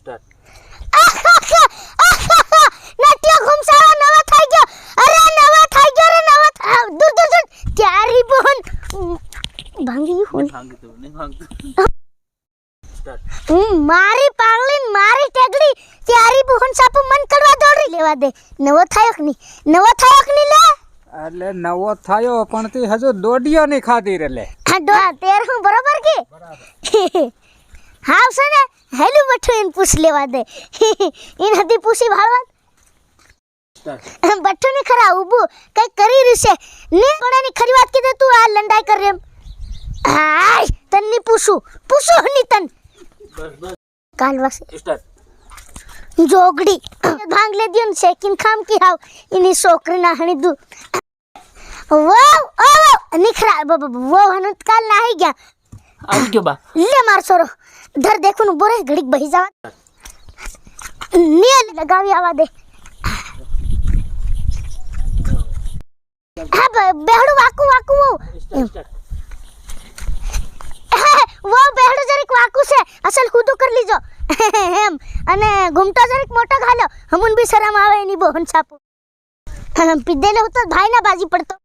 Start. નટિયો ઘુમસાળો નવો થઈ ગયો. અરે નવો થઈ ગયો રે નવો. દૂર દૂર દૂર ત્યારી બોન ભાંગી હું નહીં ભાંગતું. સ્ટાર્ટ. મારી પાગલી મારી ટેગડી ત્યારી બોન સાપુ મન કરવા દોડી લેવા દે. નવો થયો કે નહીં નવો થયો કે નહીં લે એટલે નવો થયો પણ તે હજુ દોડિયો નહીં ખાધી રે લે. હા તેર હું બરોબર કે હા છે ને હેલું બઠું એને પૂછ લેવા દે. એને હતી પૂછી ભાળવા બઠું ની ખરા ઊભું કઈ કરી રહ્યું છે ને કોણાની ખરી વાત કીધે તું આ લંડાઈ કરી એમ. હાય તન ની પૂછું ની તન બસ કાલવાસ સ્ટાર્ટ. જોગડી ભાંગ લે દિયો ને શેકીન ખામ કી હાવ એની છોકરી ના હણી દુ વાવ ઓ નિખરા વો હનુત કાલ નાહી ગયા. આવી ગયો બા. લે માર સોરો ધર દેખું નું બોરે ઘડીક બહી જવા ને લગાવી આવા દે. હા બેહડું વાકુ વો બેહડું જરીક વાકુ છે અસલ ખુદું કરી લીજો એમ અને ઘૂમતો જરીક મોટો ઘાલ્યો હમુન બી શરમ આવે એની બોહન છાપુ પીધેલે હું તો ભાઈ ના બાજી પડતો.